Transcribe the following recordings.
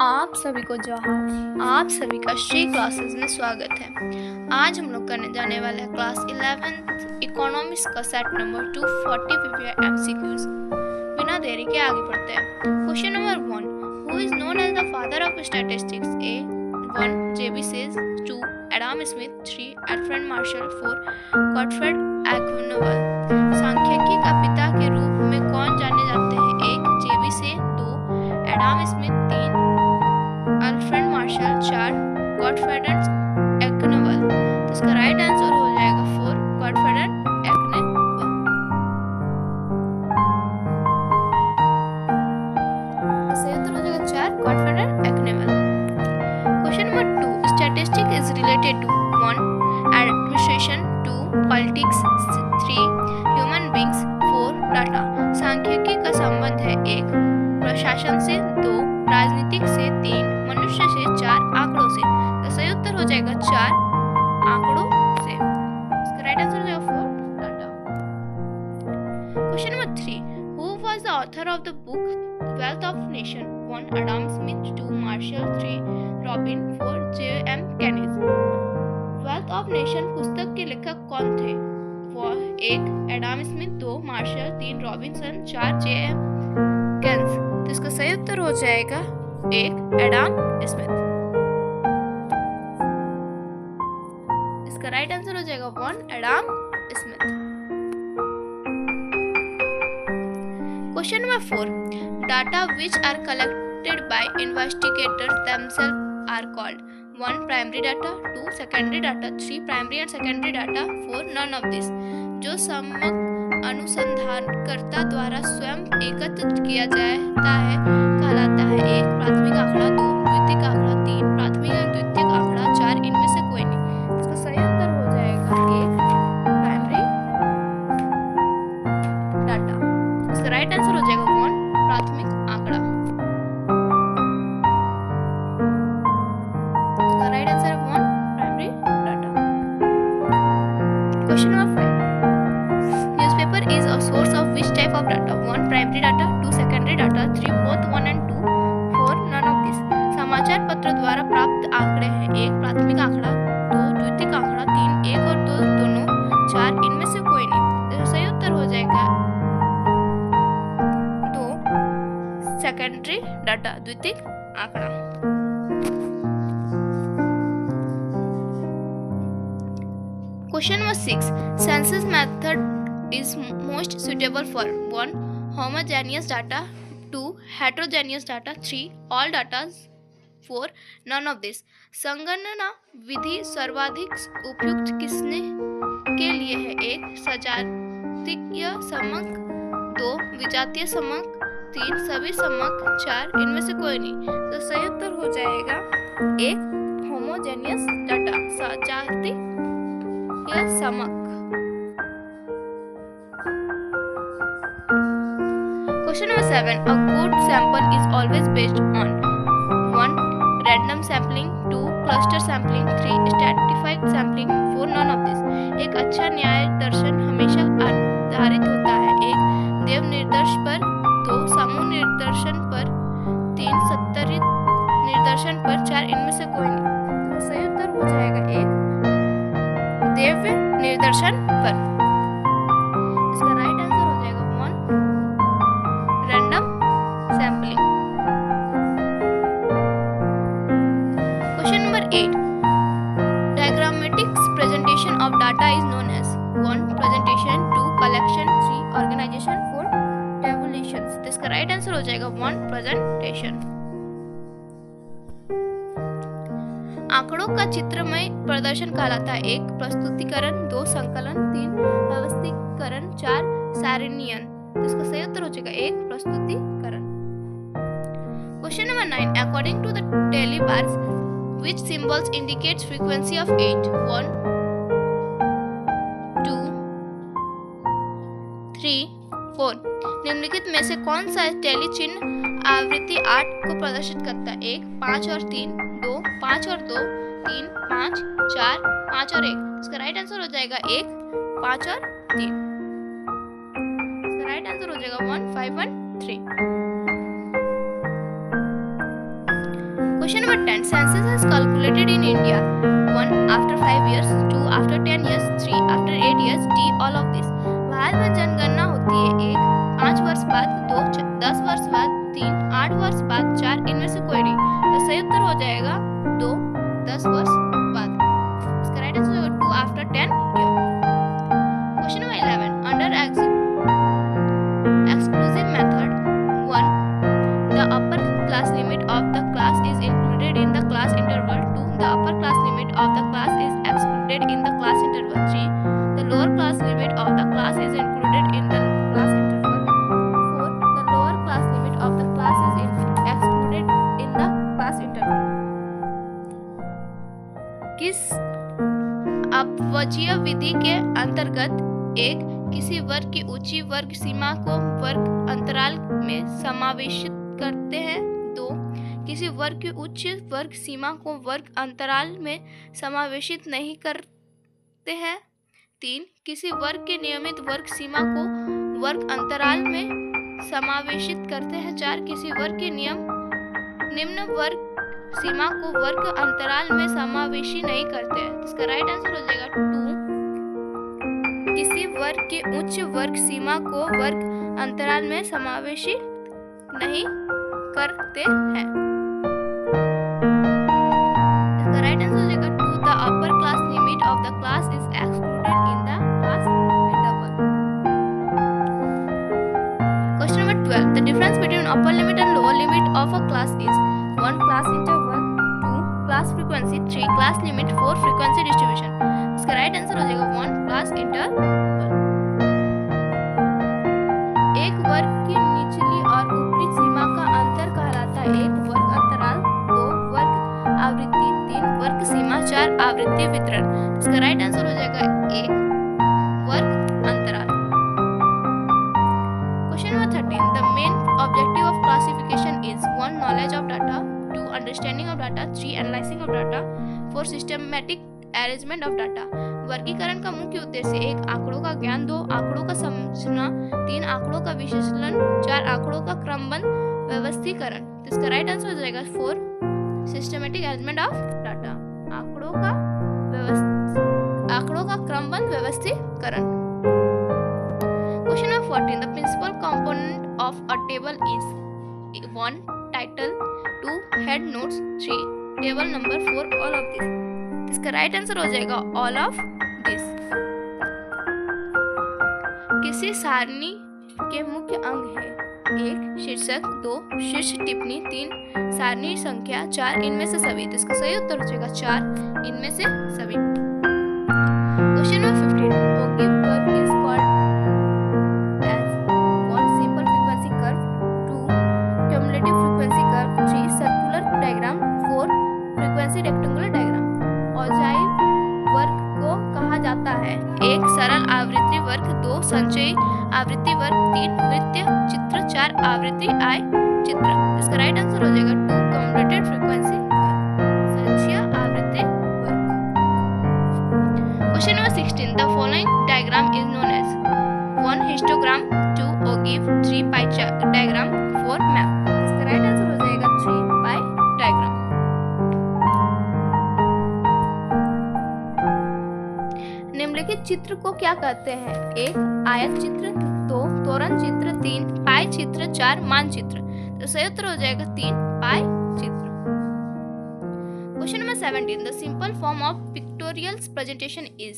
आप सभी को जोहार। आप सभी का श्री क्लासेस में स्वागत है। आज हम लोग करने जाने वाले हैं क्लास 11th इकोनॉमिक्स का सेट नंबर 240 MCQs। बिना देरी के आगे बढ़ते हैं। Question number 1, who is known as the father of statistics? A 1 JB Says, 2 Adam Smith, 3 Alfred Marshall, 4 Gottfried Achenwall. सांख्यिकी का पिता के रूप में कौन जाने जाते हैं? 1 जेबी से, 2 Adam Smith, 3 Alfred Marshall, 4 Gottfried एक्विनोवल। तो इसका राइट आंसर हो जाएगा 4 गॉटफ्रेड एक्विनोवल। सही उत्तर हो जाएगा 4 Gottfried Achenwall. Question number 2, statistics is related to 1 administration, 2 politics, 3 human beings, 4 data. सांख्यिकी का संबंध है 1 प्रशासन से, 2 राजनीतिक से, 3 मनुष्य से, 4 आंकड़ों से। तो सही उत्तर हो जाएगा 4 आंकड़ों से। इसका राइट आंसर हो जाएगा 4 data. Question number 3, who was the author of the book wealth of nation? 1 Adam Smith, 2 Marshall, 3 Robin, 4 JM. Keynes. Wealth of nation पुस्तक के लेखक कौन थे? 1 Adam Smith, 2 Marshall, 3 Robinson, 4 JM. Keynes. तो इसका सही उत्तर हो जाएगा 1 एडम स्मिथ। इसका राइट आंसर हो जाएगा 1 Adam Smith. Question number 4, data which are collected by investigators themselves are called? 1 primary data, 2 secondary data, 3 primary and secondary data, 4 none of this. जो सम्यक अनुसंधानकर्ता द्वारा स्वयं एकत्र किया जाता है कहलाता है 1 प्राथमिक आंकड़ा, 2 द्वितीयक आंकड़ा, 3 प्राथमिक और द्वितीयक आंकड़ा, 4 इनमें से कोई नहीं। इसका सही उत्तर हो जाएगा 1 प्राइमरी डाटा। इसका राइट आंसर हो जाएगा 1 प्राथमिक आंकड़ा। इसका राइट आंसर है 1 primary data. Question number 5, newspaper is a source of which type of data? 1 primary data, 2 secondary data, 3 both 1 and 2, 4 none of this। समाचार पत्र द्वारा प्राप्त आंकड़े हैं 1 प्राथमिक आंकड़ा, 2 द्वितीयक आंकड़ा, 3 1 और 2 दोनों, 4 इनमें से कोई नहीं। तो सही उत्तर हो जाएगा 2 सेकेंडरी डाटा, द्वितीयक आंकड़ा। Question number 6, census method is most suitable for 1 homogeneous data, 2 heterogeneous data, 3 all data, 4 none of this। संगणना विधि सर्वाधिक उपयुक्त किसने के लिए है? 1 सजातीय समक, 2 विजातीय समक, 3 सभी समक, 4 इनमें से कोई नहीं। तो सही उत्तर हो जाएगा 1 होमोजेनियस डाटा, सजातीय समक। Question number 7, a good sample is always based on 1 random sampling, 2 cluster sampling, 3 stratified sampling, 4 none of this। एक अच्छा न्याय दर्शन हमेशा आधारित होता है 1 देव निर्दर्श पर, 2 समूह निर्दर्शन पर, 3 सत्तरित निर्दर्शन पर, 4 इनमें से कोई नहीं। तो सही उत्तर हो जाएगा 1 देव निर्दर्शन पर। इसका राइट आंसर हो जाएगा 1 random sampling. Question number 8, diagrammatic presentation of data is known as 1 presentation, 2 collection, 3 organisation, 4 tabulation. तो इसका राइट आंसर हो जाएगा 1 प्रेजेंटेशन। आंकड़ों का चित्रमय प्रदर्शन कहलाता है 1 प्रस्तुतिकरण, 2 संकलन, 3 व्यवस्थीकरण, 4 सारणीयन। तो इसका सही उत्तर हो जाएगा 1 प्रस्तुतिकरण। Question number 9, according to the tally bars which symbols indicates frequency of 8? 1 2 3 4। निम्नलिखित में से कौन सा टेली चिन्ह आवृत्ति 8 को प्रदर्शित करता है? 1 5 और 3, 2 5 और 2, 3 5, 4 5 और 1। इसका राइट आंसर हो जाएगा 1 5 और 3। इसका राइट आंसर हो जाएगा 1 5 1 3। Question number 10. Census is calculated in India. 1. After 5 years. 2. After 10 years. 3. After 8 years. D. All of this. Bharat में जनगणना होती है 1. 5 वर्ष बाद. 2. 10 वर्ष बाद. 3. 8 वर्ष बाद. 4. इनमें से कोई नहीं. तो सही उत्तर हो जाएगा 2. 10 वर्ष बाद. इसका राइट आंसर होगा 2 after 10 years. Question number 11. Under exclusive method. 1. The upper class limit of the class is included in the class interval. 2. The upper class limit of the class is excluded in the class interval. 3. The lower class limit of the class is included in the class interval. 4. The lower class limit of the class is excluded in the class interval. किस अपवजीय विधि के अंतर्गत 1. किसी वर्ग की ऊंची वर्ग सीमा को वर्ग अंतराल में समावेशित करते हैं. 2. किसी वर्ग की उच्च वर्ग सीमा को वर्ग अंतराल में समावेशित नहीं करते हैं. 3. किसी वर्ग के नियमित वर्ग सीमा को वर्ग अंतराल में समावेशित करते हैं. 4. किसी वर्ग के निम्न वर्ग सीमा को वर्ग अंतराल में समावेशी नहीं करते हैं. इसका राइट आंसर हो जाएगा 2. किसी वर्ग के उच्च वर्ग सीमा को वर्ग अंतराल में समावेशी नहीं करते हैं. इसका राइट आंसर हो जाएगा 2. The upper class limit of the class is excluded in the class interval. Question number 12. The difference between upper limit and lower limit of a class is 1. Class interval. 2. Class frequency. 3. Class limit. 4. Frequency distribution. इसका right answer हो जाएगा 1. Class interval. एक वर्ग की निचली और ऊपरी सीमा का अंतर कहलाता है 1. वर्ग अंतराल. 2. वर्ग आवृत्ति. 3. वर्ग सीमा. 4. आवृत्ति वितरण. इसका राइट आंसर हो जाएगा 1. वर्ग अंतराल. Question number 13. The main objective of classification is 1. Knowledge of data. 2. Understanding of data. 3. Analyzing of data. 4. Systematic arrangement of data. वर्गीकरण का मुख्य उद्देश्य 1. आंकड़ों का ज्ञान. 2. आंकड़ों का समझना. 3. आंकड़ों का विश्लेषण. 4. आंकड़ों का क्रमबद्ध व्यवस्थीकरण. तो इसका राइट आंसर हो जाएगा 4. Systematic arrangement of data. आंकड़ों का क्रमबद्ध व्यवस्थीकरण. Question number 14. The principal component of a table is 1. Title. 2. Head notes. 3. Table number. 4. All of this. इसका राइट आंसर हो जाएगा ऑल ऑफ दिस. किसी सारणी के मुख्य अंग है 1. शीर्षक. 2. शीर्ष टिप्पणी. 3. सारणी संख्या. 4. इनमें से सभी. तो इसका सही उत्तर हो जाएगा 4. इनमें से सभी. Question number 15. Ogive curve is called as 1. Simple frequency curve. 2. Cumulative frequency curve. 3. Circular diagram. 4. Frequency rectangular diagram. Ogive वर्ग को कहा जाता है 1. सरल आवृत्ति वर्ग. 2. संचयी आवृत्ति वर्ग. 3. वृत्तीय चित्र. 4. आवृत्ति आय चित्र. इसका राइट आंसर हो जाएगा 2. Cumulated frequency curve. संचयी आवृत्ति वर्ग. Question number 16. The following diagram is known as 1. Histogram. 2. Ogive. 3. Pie diagram. 4. Map. इसका राइट आंसर हो जाएगा 3. Pie diagram. निम्नलिखित चित्र को क्या कहते हैं? 1. आयत चित्र. 2. त्वरण चित्र. 3. पाई चित्र. 4. मानचित्र. तो सही उत्तर हो जाएगा 3. पाई चित्र. Question number 17. The simple form of pictorial presentation is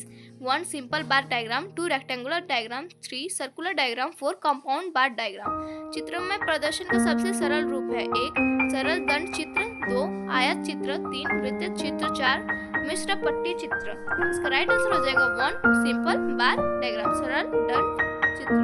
1. Simple bar diagram. 2. Rectangular diagram. 3. Circular diagram. 4. Compound bar diagram. चित्रों में प्रदर्शन का सबसे सरल रूप है 1. सरल दंड चित्र. 2. आयत चित्र. 3. वृत्त चित्र. 4. मिश्र पट्टी चित्र. इसका राइट आंसर हो जाएगा 1. Simple bar diagram. सरल दंड चित्र.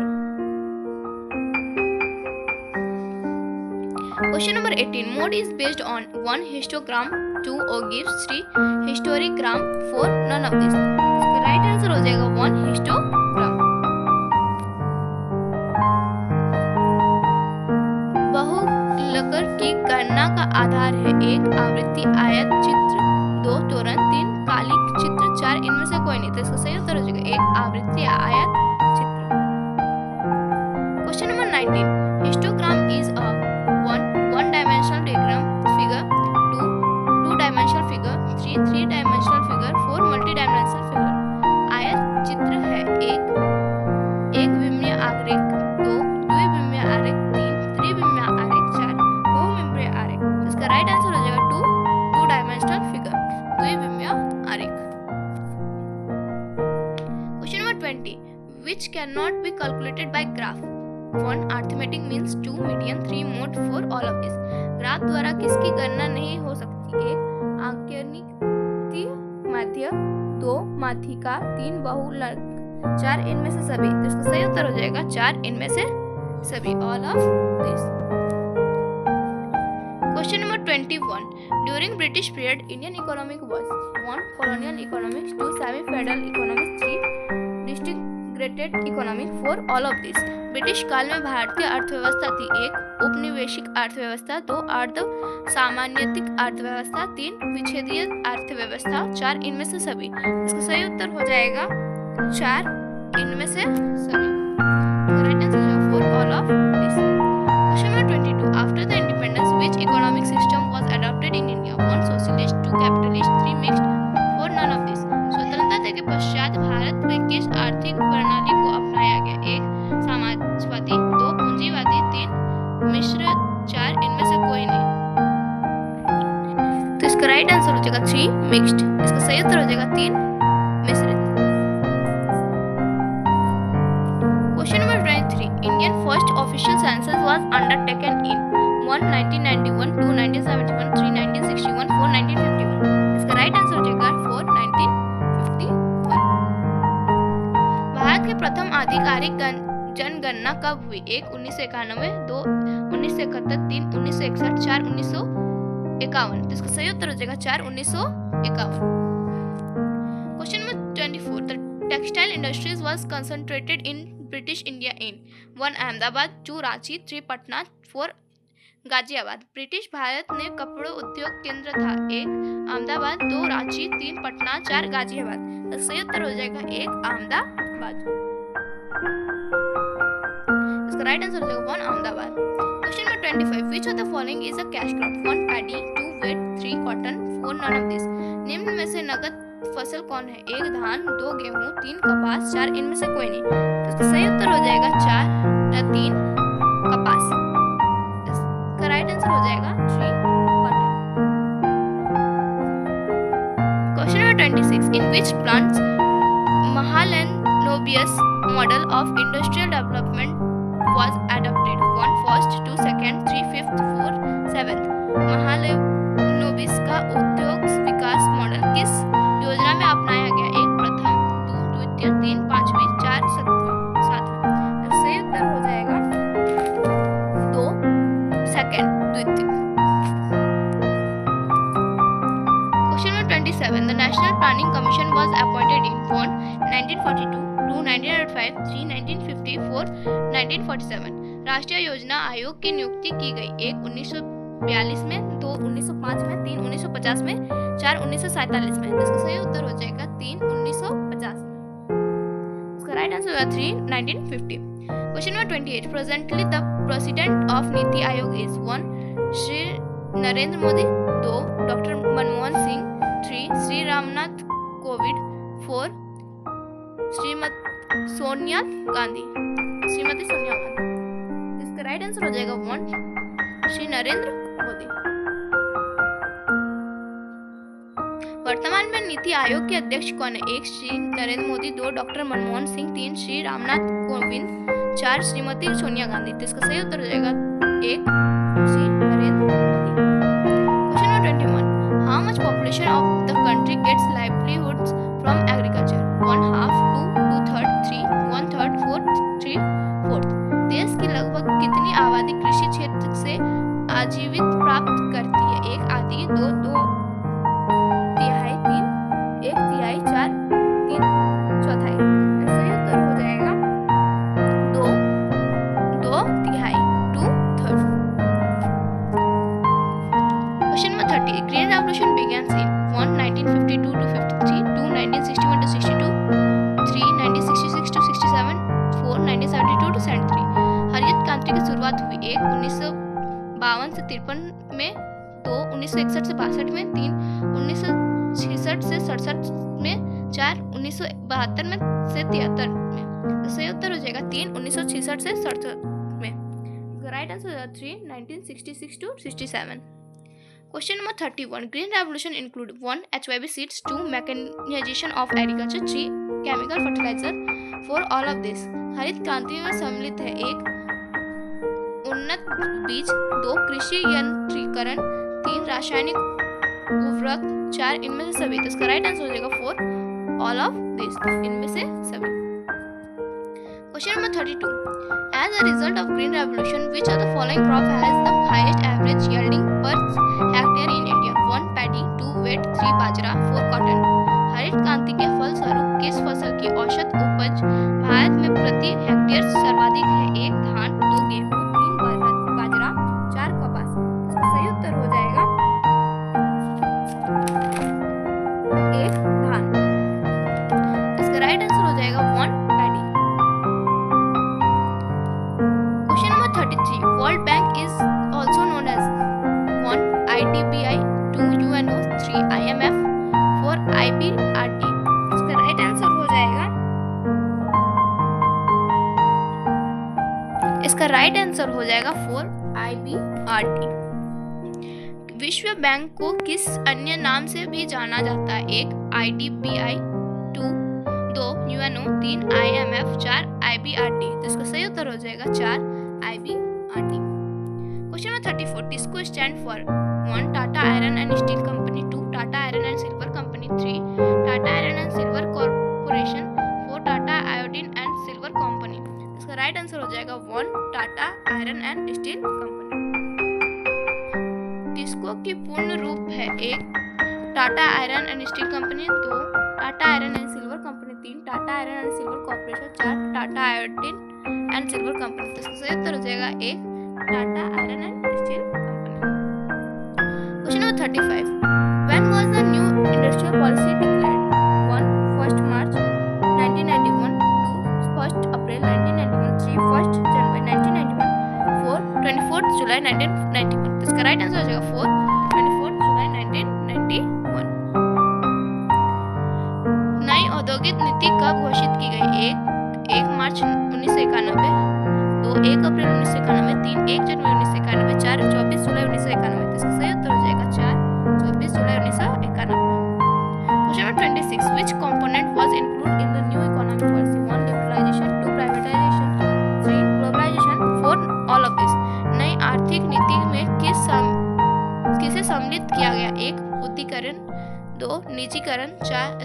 Question number 18. Mode is based on 1. Histogram. 2. Ogives. 3. Historigram. 4. None of this. इसका राइट आंसर हो जाएगा 1. हिस्टोग्राम. बहुलक की गणना का आधार है 1. आवृत्ति आयत चित्र. 2. त्वरण. 3. कालिक चित्र. 4. इनमें से कोई नहीं. तो इसका सही उत्तर हो जाएगा 1. आवृत्ति आयत चित्र. Question number 19. Histogram is a 1. one dimensional diagram figure. 2. cannot be calculated by graph. 1. Arithmetic means 2 median 3 mode 4 all of this. Graph द्वारा किसकी गणना नहीं हो सकती? 1. आंकनीय माध्य, 2. माध्यिका, 3. बहुलक, 4. इनमें से सभी। तो इसका सही उत्तर हो जाएगा 4 इनमें से सभी, all of this. Question number 21. During British period, Indian economic was 1. Colonial economics, 2. Semi-feudal economics, 3. Distributed economic, 4 all of this. British काल में भारतीय अर्थव्यवस्था थी 1. उपनिवेशिक अर्थव्यवस्था, 2. अर्ध सामान्यतिक अर्थव्यवस्था, 3. विच्छेदीय अर्थव्यवस्था, 4 इनमें से सभी। इसका सही उत्तर हो जाएगा 4 इनमें से सभी। राइट आंसर है 4 all of this. Question number 22. After the independence which economic system was adopted in India? 1. Socialist, 2. Capitalist, 3. Mixed, 4. None of this. स्वतंत्रता के पश्चात भारत में किस आर्थिक प्रणाली को अपनाया गया? 1. समाजवादी, 2. पूंजीवादी, 3. मिश्र, 4 इनमें से कोई नहीं। तो इसका राइट आंसर हो जाएगा 3 मिक्स्ड। इसका सही उत्तर हो जाएगा 3 मिश्रित। Question number 23. Indian first official census was undertaken इन 1. 1991, 2. 1971, 3. 1961, 4. 1951। इसका राइट आंसर हो जाएगा 4 1951। भारत के प्रथम आधिकारिक जनगणना कब हुई? 1. 1991, 2. 1971, 3. 1961, 4. 1951। तो इसका सही उत्तर हो जाएगा 4 1951। Question number 24. The textile industries was concentrated in British India in 1. Ahmedabad, 2. Ranchi, 3. Patna, 4. Ghaziabad. British Bharat में कपड़ों उद्योग केंद्र था 1. अहमदाबाद, 2. रांची, 3. पटना, 4. गाजियाबाद। तो सही उत्तर हो जाएगा 1 अहमदाबाद। इसका राइट आंसर हो जाएगा 1 Ahmedabad. Question number 25. Which of the following is a cash crop? 1. Paddy, 2. Wheat, 3. Cotton, 4. None of this. निम्न में से नगद फसल कौन है? 1. धान, 2. गेहूं, 3. कपास, 4 इनमें से कोई नहीं। तो इसका सही उत्तर हो जाएगा 4 या 3 कपास। इसका राइट आंसर हो जाएगा 3 cotton. Question number 26. In which plants Mahalanobis model of industrial development was adopted? 1. First, 2. Second, 3. 5th, 4. 7th। Mahalanobis का उद्योग विकास मॉडल किस योजना में अपनाया गया? 1. प्रथम, 2. द्वितीय, 3. पांचवी, 4. सातवीं। सही उत्तर हो जाएगा 2 सेकेंड द्वितीय। Question number 27. The National Planning Commission was appointed in 1. 1942, 2. 1905, 3. 1950, 4. 1947। राष्ट्रीय योजना आयोग की नियुक्ति की गई 1. 1942 में, 2. 1905 में, 3. 1950 में, 4. 1947 में। इसका सही उत्तर हो जाएगा 3 1950 में। इसका राइट आंसर होगा 3 1950। Question number 28. Presently the president of NITI Aayog is 1. Shri Narendra Modi, 2. Doctor Manmohan Singh, 3. Shri Ramnath Kovind, 4. Shrimati Sonia Gandhi. इसका राइट आंसर हो जाएगा 1. श्री नरेंद्र मोदी। वर्तमान में नीति आयोग के अध्यक्ष कौन है? 1. श्री नरेंद्र मोदी, 2. डॉक्टर मनमोहन सिंह, 3. श्री रामनाथ कोविंद, 4. श्रीमती सोनिया गांधी। तो इसका सही उत्तर हो जाएगा 1. Shri Narendra Modi. Question number 21. How much population of the country gets livelihoods from agriculture? 1. Half, 2. 2/3, 3. 1/3, 4. 3/4। देश की लगभग कितनी आबादी कृषि क्षेत्र से आजीविका प्राप्त करती है? 1 आधी, 2 तिहाई, 3 1 तिहाई, 4 3 चौथाई। सही उत्तर हो जाएगा 2 तिहाई, 2/3। Question number 30. Green revolution begins in 1. 1952 to 53, 2. 1961 to 62, 3. 1966 to 67, 4. 1972 to 73। हरित क्रांति की शुरुआत हुई 1. 1952 से 53 में, 2. 1961 से 62 में, 3. 1966 से 67 में, 4. 1972 में से 73 में। तो सही उत्तर हो जाएगा 3. 1966 से 67 में। राइट आंसर हो जाएगा 3. 1966 to 67। Question number 31. Green revolution include 1. HYB seeds, 2. Mechanisation of agriculture, 3. Chemical fertiliser, 4. All of this. हरित क्रांति में सम्मिलित है? 1 उन्नत बीज, 2 कृषि यंत्रीकरण, 3 रासायनिक उर्वरक, 4 इनमें से सभी। तो इसका राइट आंसर हो जाएगा 4 ऑल ऑफ दिस, इनमें से सभी। Question number 32, as a result of green revolution which of the following crop has the highest average yielding per hectare in India? 1 paddy, 2 wheat, 3 bajra, 4 cotton। हरित क्रांति के फलस्वरूप किस फसल की औसत उपज भारत में प्रति हेक्टेयर सर्वाधिक है? 1 धान, 2 गेहूं, 3 बाजरा, 4 कपास। इसका सही उत्तर हो जाएगा 1 धान। इसका राइट आंसर हो जाएगा 1 paddy. Question number 33, world bank is also known as 1 IDBI, 2 UNO, 3 IMF, 4 IBRD। इसका राइट आंसर हो जाएगा, इसका राइट आंसर हो जाएगा 4 IBRD। विश्व बैंक को किस अन्य नाम से भी जाना जाता है? 1 IDBI, 2 UNO, 3 IMF, 4 IBRD। तो इसका सही उत्तर हो जाएगा 4 IBRD। Question number 34, TISCO stand for 1 Tata iron and steel company, 2 Tata iron and silver company, 3 Tata iron and silver corporation, 4 Tata iodine and silver company. इसका राइट आंसर हो जाएगा 1 Tata iron and steel company. TISCO की पूर्ण रूप है? 1 Tata iron and steel company, 2 Tata iron and silver company, 3 Tata iron and silver corporation, 4 Tata iodine and silver company. तो इसका सही उत्तर हो जाएगा 1 Tata iron and steel company. Question number 35, when was the new industrial policy declared? 1 1 मार्च 1991, 2 1 अप्रैल 1991, 3 1 जनवरी 1991, 4 24 जुलाई 1991। तो इसका राइट आंसर हो जाएगा 4 24 जुलाई 1991। नई औद्योगिक नीति कब घोषित की गई? 1 मार्च 1991, 2 1 अप्रैल 1991, 3 1 जनवरी 1991, 4 24 जुलाई 1991। तो इसका सही उत्तर हो जाएगा 4 24 जुलाई 1991। Question number 26, which component was included in the new economic policy? 1 liberalization, 2 privatization, 3 globalization, 4 all of this। नई आर्थिक नीति में किसे सम्मिलित किया गया? 1 उदारीकरण, 2 निजीकरण,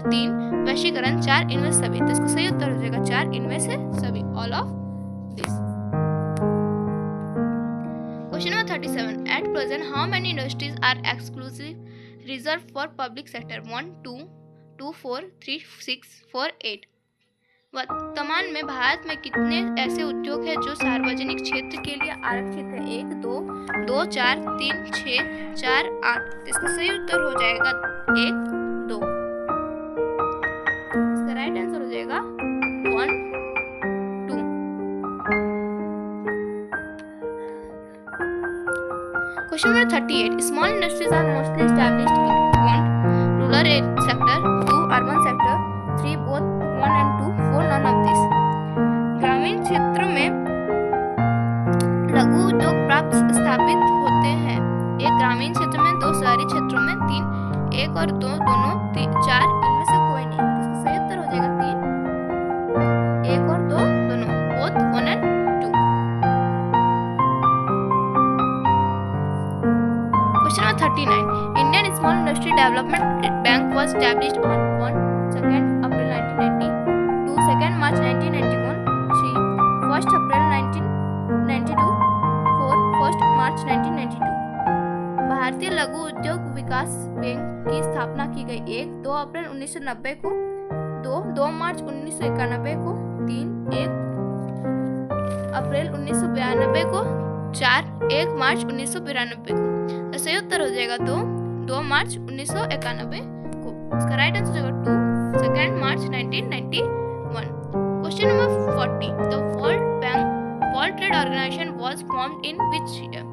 3 वैश्वीकरण, 4 इनमें से सभी। तो इसका सही उत्तर हो जाएगा 4 इनमें से सभी, all of this। Question number 37, at present how many industries are exclusive reserved for public sector? 1 2 2 4 3 6 4 8। वर्तमान में भारत में कितने ऐसे उद्योग हैं जो सार्वजनिक क्षेत्र के लिए आरक्षित है? 1 2 2 4 3 6 4 8। इसका सही उत्तर हो जाएगा 1 2। इसका राइट आंसर हो जाएगा 1 2। Question number 38, small industries are mostly established in 1 rural sector, 2 urban sector, 3 both 1 and 2, 4 none of this। ग्रामीण क्षेत्र में लघु उद्योग प्राप्त स्थापित होते हैं? 1 ग्रामीण क्षेत्र में, 2 शहरी क्षेत्रों में, 3 1 और 2 दोनों, 4 इनमें से कोई नहीं। इसका सही उत्तर हो जाएगा 3 1 और 2 दोनों, both 1 and 2। Question number 39, Indian small industry development bank was established on 1 2 अप्रैल 1990, 2 2 मार्च 1991, 3 1 अप्रैल 1992, 4 1 मार्च 1992। भारतीय लघु उद्योग विकास बैंक की स्थापना की गई? 1 2 अप्रैल 1990 को, 2 मार्च 1991 को, 3 1 अप्रैल 1992 को, 4 1 मार्च 1992 को। तो सही उत्तर हो जाएगा 2 मार्च 1991 को। इसका राइट आंसर होगा 2 2 मार्च 1991। Question number 40, the world trade organisation was formed in which year?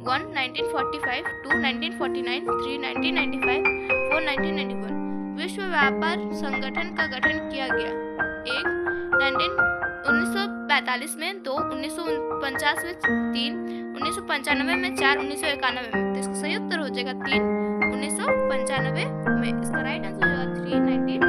1 1945, 2 1949, 3 1995, 4 1991। विश्व व्यापार संगठन का गठन किया गया? 1 1945 में, 2 1949 में, 3 1995 में, 4 1991 में। तो इसका सही उत्तर हो जाएगा 3 1995 में। इसका राइट आंसर हो जाएगा 3 1995।